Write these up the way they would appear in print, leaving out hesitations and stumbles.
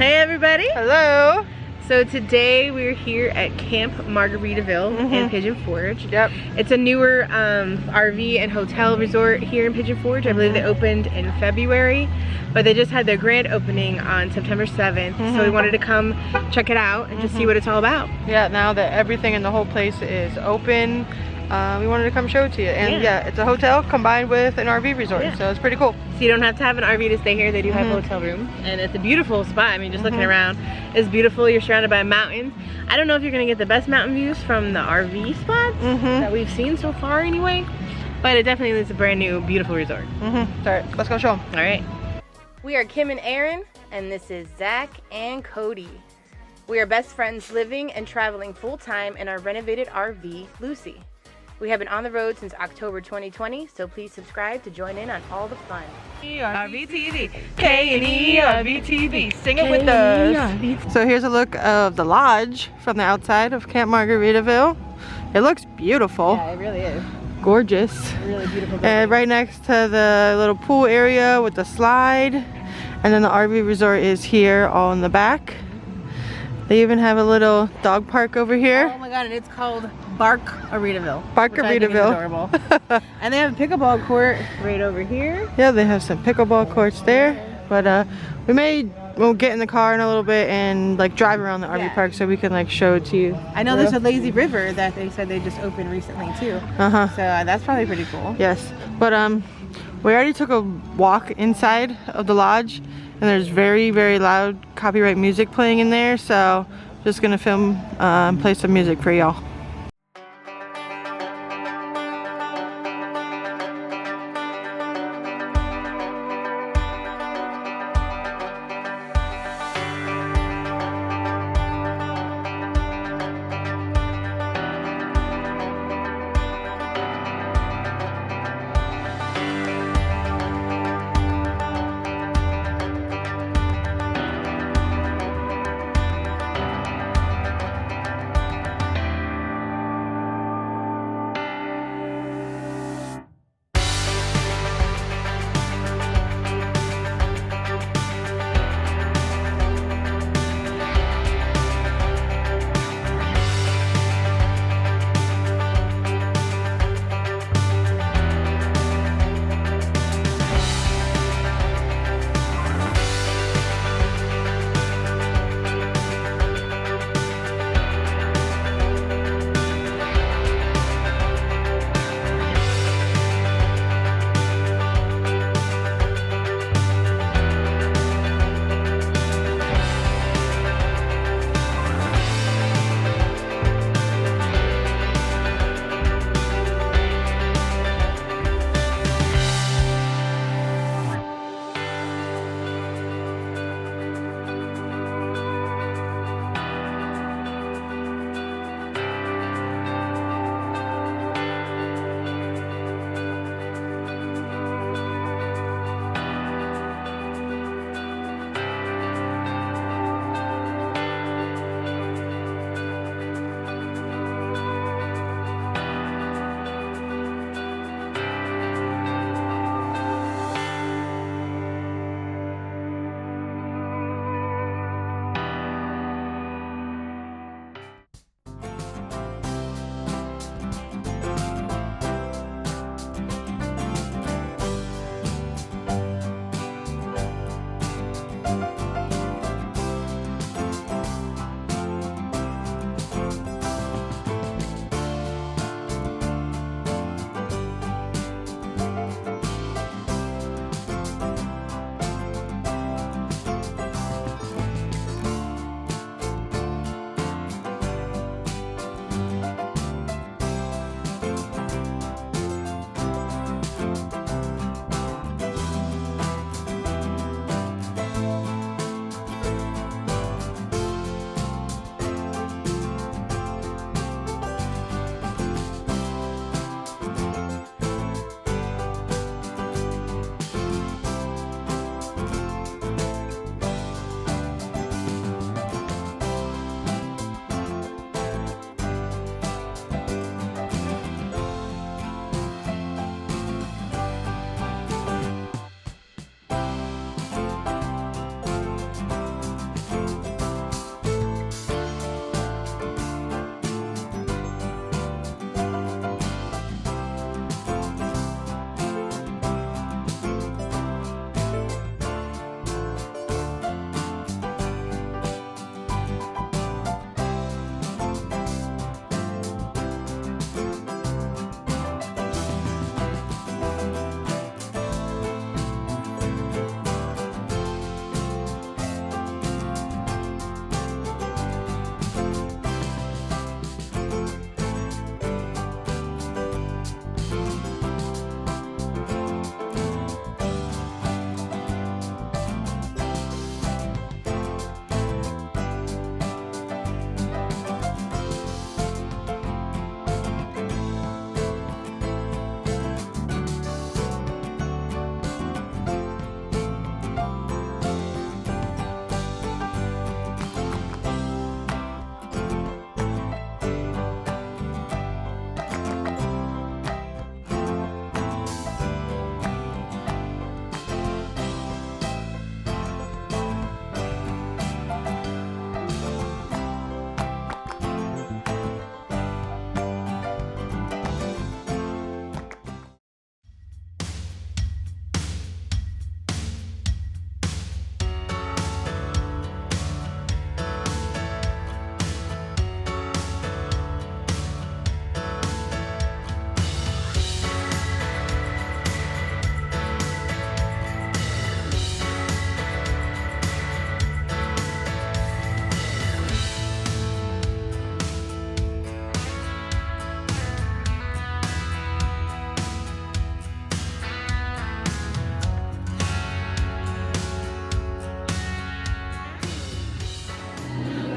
Hey everybody! Hello! So today we're here at Camp Margaritaville in Pigeon Forge. Yep. It's a newer RV and hotel resort here in Pigeon Forge. I believe they opened in February, but they just had their grand opening on September 7th. So we wanted to come check it out and just see what it's all about. Yeah, now that everything in the whole place is open, we wanted to come show it to you. And yeah, it's a hotel combined with an RV resort, so it's pretty cool. So you don't have to have an RV to stay here. They do have hotel rooms, and it's a beautiful spot. I mean, just looking around, it's beautiful. You're surrounded by mountains. I don't know if you're gonna get the best mountain views from the RV spots that we've seen so far anyway, but it definitely is a brand new, beautiful resort. Alright, let's go show them. All right. We are Kim and Aaron, and this is Zach and Cody. We are best friends living and traveling full-time in our renovated RV, Lucy. We have been on the road since October 2020, so please subscribe to join in on all the fun. RVTV, K&E RVTV, sing it with us. So here's a look of the lodge from the outside of Camp Margaritaville. It looks beautiful. Yeah, it really is. Gorgeous. Really beautiful building. And right next to the little pool area with the slide. And then the RV resort is here all in the back. They even have a little dog park over here. Oh my god, and it's called Barkaritaville. Barkaritaville. And they have a pickleball court right over here. Yeah, they have some pickleball courts there. But we'll get in the car in a little bit and like drive around the RV park so we can like show it to you. I know there's a lazy river that they said they just opened recently too. So that's probably pretty cool. Yes, but we already took a walk inside of the lodge, and there's very, very loud copyright music playing in there, so just gonna film and play some music for y'all.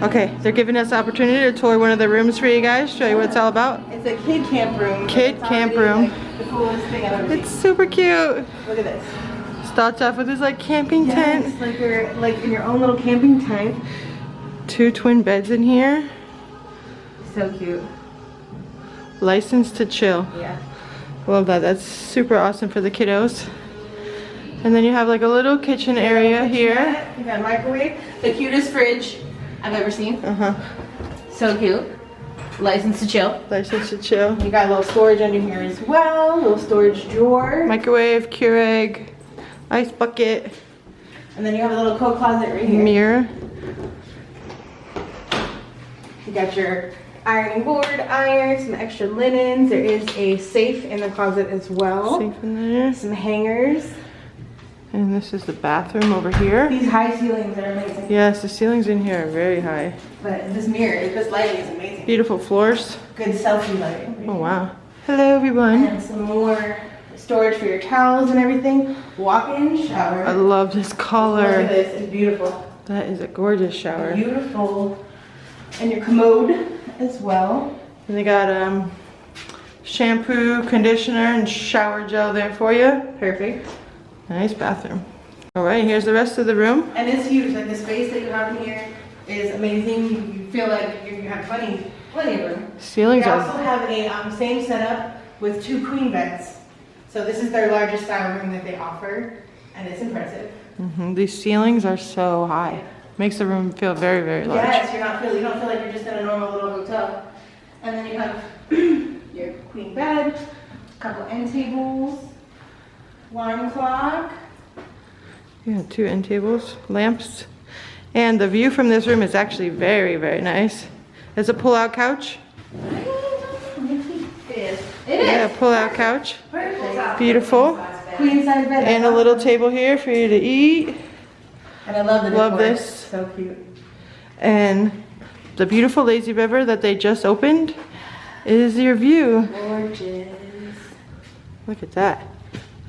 Okay, they're giving us the opportunity to tour one of the rooms for you guys, show you what it's all about. It's a kid camp room. Kid camp room. Like, the coolest thing I've ever seen. It's super cute. Look at this. Starts off with this like camping tent. Yes, like you're like in your own little camping tent. 2 twin beds in here. So cute. License to chill. Yeah. Love that. That's super awesome for the kiddos. And then you have like a little kitchen area here. You got a microwave. The cutest fridge I've ever seen. So cute. License to chill. License to chill. You got a little storage under here as well. Little storage drawer. Microwave, Keurig, ice bucket. And then you have a little coat closet right here. Mirror. You got your ironing board, iron, some extra linens. There is a safe in the closet as well. Safe in there. Some hangers. And this is the bathroom over here. These high ceilings are amazing. Yes, the ceilings in here are very high. But this mirror, this lighting is amazing. Beautiful floors. Good selfie lighting. Oh wow. Hello everyone. And some more storage for your towels and everything. Walk-in shower. I love this color. Look at this, it's beautiful. That is a gorgeous shower. Beautiful. And your commode as well. And they got shampoo, conditioner, and shower gel there for you. Perfect. Nice bathroom. All right, here's the rest of the room. And it's huge. Like the space that you have in here is amazing. You feel like you have plenty of room. Ceilings They are also have a same setup with 2 queen beds. So this is their largest style room that they offer, and it's impressive. These ceilings are so high. Makes the room feel very, very large. Yes, you don't feel like you're just in a normal little hotel. And then you have your queen bed, a couple end tables, wine clock. Yeah, 2 end tables, lamps. And the view from this room is actually very, very nice. There's a pull-out couch. It is. Yeah, pull-out couch. Perfect. Beautiful. Queen size bed. And a little table here for you to eat. And I love the decor. Love this. So cute. And the beautiful lazy river that they just opened is your view. Gorgeous. Look at that.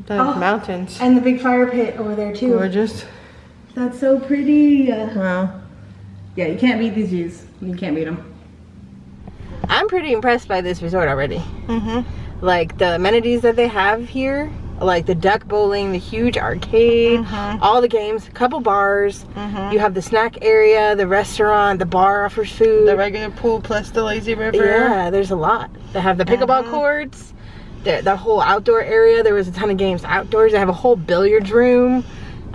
Those mountains. And the big fire pit over there too. Gorgeous. That's so pretty. Wow. Yeah, you can't beat these views. You can't beat them. I'm pretty impressed by this resort already. Like the amenities that they have here, like the duck bowling, the huge arcade, all the games, a couple bars. You have the snack area, the restaurant, the bar offers food. The regular pool plus the lazy river. Yeah, there's a lot. They have the pickleball courts. The whole outdoor area. There was a ton of games outdoors. They have a whole billiards room.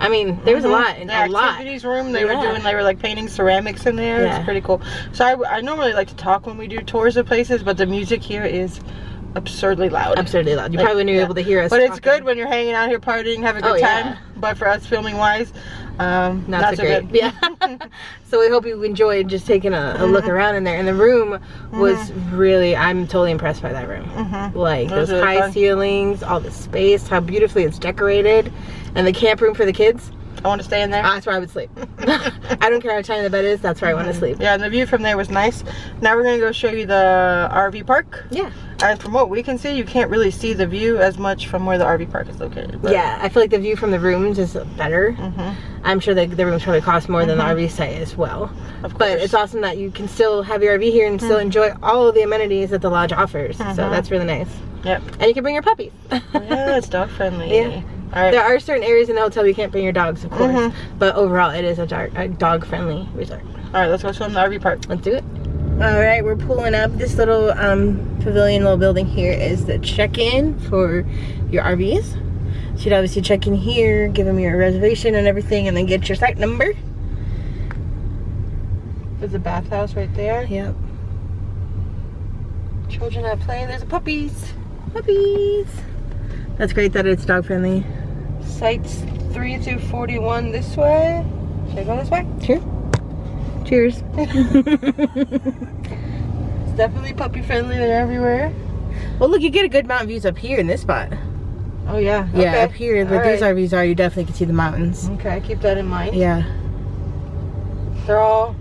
I mean, there was a lot. The activities room, they were like painting ceramics in there. Yeah. It's pretty cool. So I normally like to talk when we do tours of places, but the music here is absurdly loud. Absurdly loud. You probably wouldn't be able to hear us. But it's good when you're hanging out here partying, having a good time. But for us filming wise, not so great. Yeah. So we hope you enjoyed just taking a look around in there. And the room was really, I'm totally impressed by that room. Like those really high fun. ceilings, all the space, how beautifully it's decorated, and the camp room for the kids. I want to stay in there. That's where I would sleep. I don't care how tiny the bed is. That's where I want to sleep. Yeah, and the view from there was nice. Now we're gonna go show you the RV park. Yeah. And from what we can see, you can't really see the view as much from where the RV park is located. But Yeah, I feel like the view from the rooms is better. I'm sure that the rooms probably cost more than the RV site as well. Of course. But it's awesome that you can still have your RV here and still enjoy all of the amenities that the lodge offers. So that's really nice. Yep. And you can bring your puppies. Yeah, it's dog friendly. Yeah. All right. There are certain areas in the hotel you can't bring your dogs, of course. But overall, it is a dog friendly resort. All right, let's go swim the RV park. Let's do it. All right, we're pulling up. This little pavilion, little building here is the check-in for your RVs. So you'd obviously check in here, give them your reservation and everything, and then get your site number. There's a bathhouse right there. Yep. Children are playing. There's puppies. Puppies. That's great that it's dog friendly. Sites 3 through 41 this way. Should I go this way? Sure. Cheers. It's definitely puppy friendly. They're everywhere. Well, look, you get a good mountain views up here in this spot. Oh yeah. Yeah, Okay. up here where these RVs are, you definitely can see the mountains. Okay, keep that in mind. Yeah. They're all.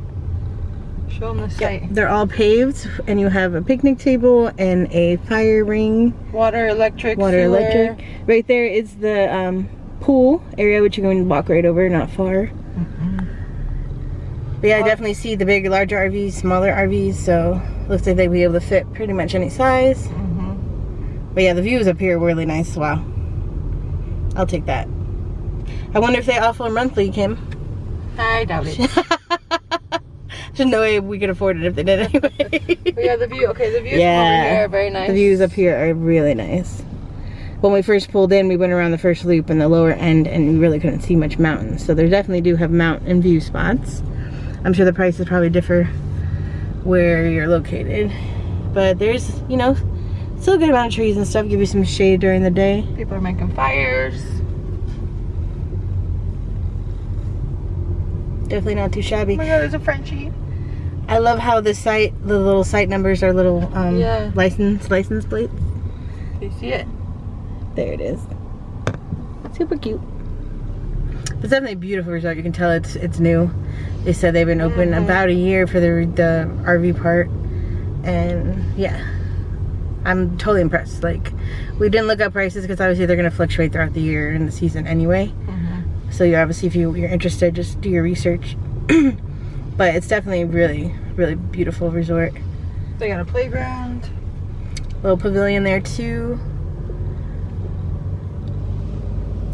Show them the site. They're all paved, and you have a picnic table and a fire ring. Water, electric. Water, sewer. electric. Right there is the pool area, which you're going to walk right over, not far. But yeah, I definitely see the big, larger RVs, smaller RVs, so looks like they'll be able to fit pretty much any size. But yeah, the views up here are really nice. Wow. I'll take that. I wonder if they offer monthly, Kim. I doubt it. There's no way we could afford it if they did anyway. But yeah, the view. Okay, the views from over here are very nice. The views up here are really nice. When we first pulled in, we went around the first loop in the lower end, and we really couldn't see much mountains. So they definitely do have mountain view spots. I'm sure the prices probably differ where you're located. But there's, you know, still a good amount of trees and stuff. Give you some shade during the day. People are making fires. Definitely not too shabby. Oh my god, there's a Frenchie. I love how the little site numbers are little license plates. You see it? There it is. Super cute. It's definitely a beautiful resort. You can tell it's new. They said they've been open about a year for the RV part, and yeah, I'm totally impressed. Like, we didn't look up prices because obviously they're going to fluctuate throughout the year and the season anyway. So you obviously, if you're interested, just do your research. But it's definitely a really, really beautiful resort. They got a playground. Little pavilion there too.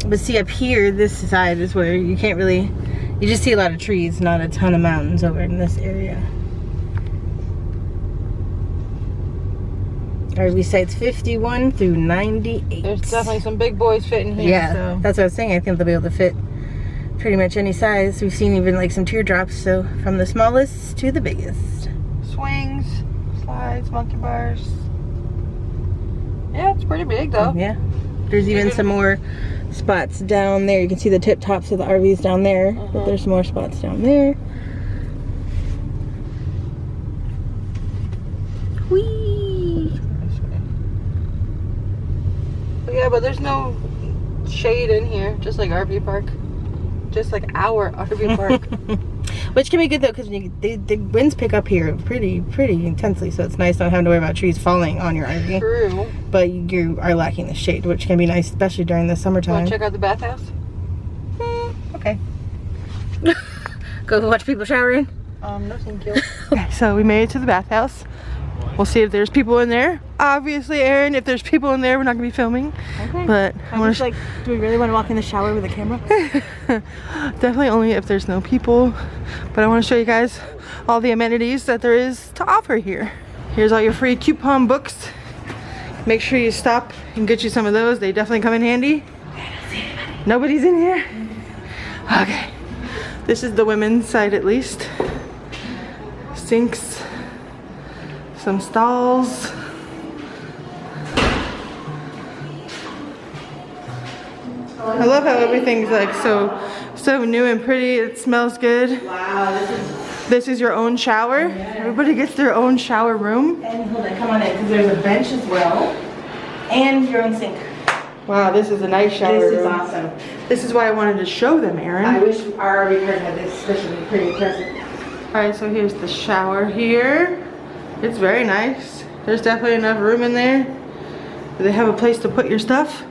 But see, up here, this side is where you can't really, you just see a lot of trees, not a ton of mountains over in this area. RV sites 51 through 98. There's definitely some big boys fitting here. Yeah, so. that's what I was saying. I think they'll be able to fit pretty much any size. We've seen even like some teardrops, so from the smallest to the biggest. Swings, slides, monkey bars. Yeah, it's pretty big though. Yeah. There's even some more spots down there. You can see the tip tops of the RVs down there, but there's more spots down there. Whee! Yeah, but there's no shade in here, just like RV park. Just like our RV park. Which can be good though, because the winds pick up here pretty intensely, so it's nice not having to worry about trees falling on your RV. True. But you are lacking the shade, which can be nice, especially during the summertime. Want to check out the bathhouse? Okay. Go watch people showering? No thank you. Okay, so we made it to the bathhouse. We'll see if there's people in there. Obviously, Aaron, if there's people in there, we're not gonna be filming. Okay. But I was like, do we really want to walk in the shower with a camera? Definitely only if there's no people. But I want to show you guys all the amenities that there is to offer here. Here's all your free coupon books. Make sure you stop and get you some of those. They definitely come in handy. Nobody's in here? Okay. This is the women's side at least. Sinks. Some stalls. I love how everything's like so new and pretty. It smells good. Wow, this is your own shower. Yeah. Everybody gets their own shower room. And hold on, come on in, because there's a bench as well, and your own sink. Wow, this is a nice shower room. This is awesome. This is why I wanted to show them, Aaron. I wish our RV park had this. This would be pretty impressive. All right, so here's the shower here. It's very nice. There's definitely enough room in there. Do they have a place to put your stuff?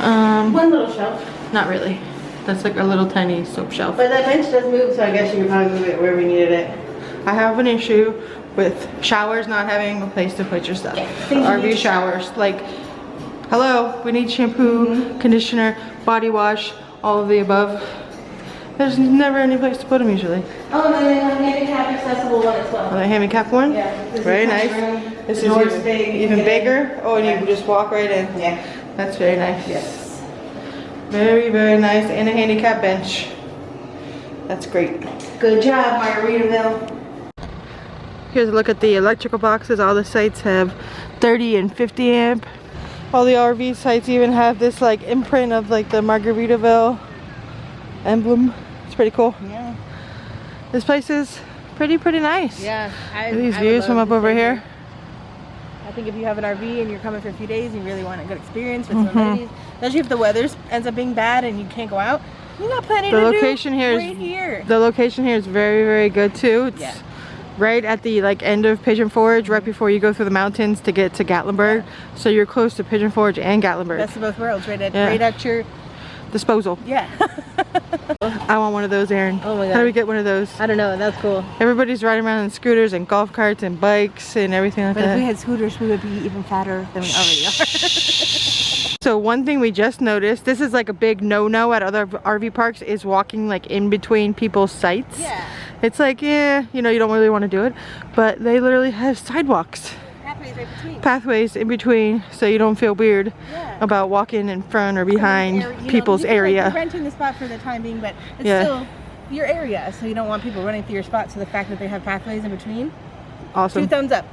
One little shelf. Not really. That's like a little tiny soap shelf. But that bench does move, so I guess you could probably move it wherever you needed it. I have an issue with showers not having a place to put your stuff. Yeah, RV showers. Like, hello, we need shampoo, conditioner, body wash, all of the above. There's never any place to put them usually. Oh, and then a handicap accessible one as well. Oh, the handicap one? Yeah. Very nice. This is even bigger. Oh, and you can just walk right in. Yeah. That's very nice. Yes. Very, very nice. And a handicap bench. That's great. Good job, Margaritaville. Here's a look at the electrical boxes. All the sites have 30 and 50 amp. All the RV sites even have this like imprint of like the Margaritaville emblem. It's pretty cool. Yeah. This place is pretty nice. Yeah. These views from up over here. I think if you have an RV and you're coming for a few days and you really want a good experience with some amenities, especially if the weather ends up being bad and you can't go out, you got plenty to do right here. The location here is very good too. It's right at the like end of Pigeon Forge, right before you go through the mountains to get to Gatlinburg. So you're close to Pigeon Forge and Gatlinburg. Best of both worlds, right at your disposal. Yeah. I want one of those, Aaron. Oh my god. How do we get one of those? I don't know. That's cool. Everybody's riding around in scooters and golf carts and bikes and everything like But that. if we had scooters, we would be even fatter than we already are. So one thing we just noticed, this is like a big no-no at other RV parks, is walking like in between people's sites. Yeah. It's like, yeah, you know, you don't really want to do it, but they literally have sidewalks. Pathways right between. Pathways in between, so you don't feel weird about walking in front or behind people's area. You're renting the spot for the time being, but it's Yeah. still your area, so you don't want people running through your spot. So the fact that they have pathways in between, Awesome. 2 thumbs up.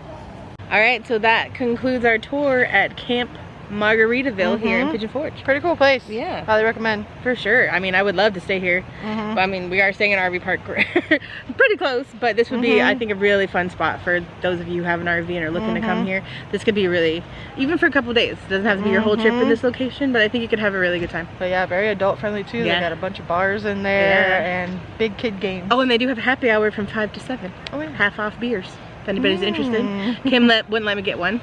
All right, so that concludes our tour at Camp Margaritaville here in Pigeon Forge. Pretty cool place. Yeah. Highly recommend. For sure. I mean, I would love to stay here. But, I mean, we are staying in an RV park pretty close, but this would be, I think, a really fun spot for those of you who have an RV and are looking to come here. This could be really, even for a couple days. It doesn't have to be your whole trip in this location, but I think you could have a really good time. But yeah, very adult friendly too. Yeah. They got a bunch of bars in there and big kid games. Oh, and they do have a happy hour from 5 to 7. Oh, yeah. Half off beers, if anybody's interested. Kim wouldn't let me get one.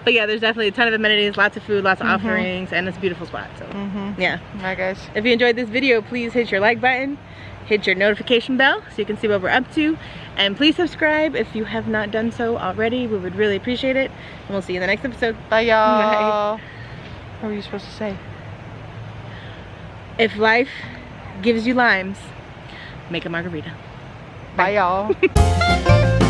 But yeah, there's definitely a ton of amenities, lots of food, lots of offerings, and it's a beautiful spot. So yeah. Alright guys. If you enjoyed this video, please hit your like button, hit your notification bell so you can see what we're up to, and please subscribe if you have not done so already. We would really appreciate it, and we'll see you in the next episode. Bye y'all. Bye. What were you supposed to say? If life gives you limes, make a margarita. Bye y'all.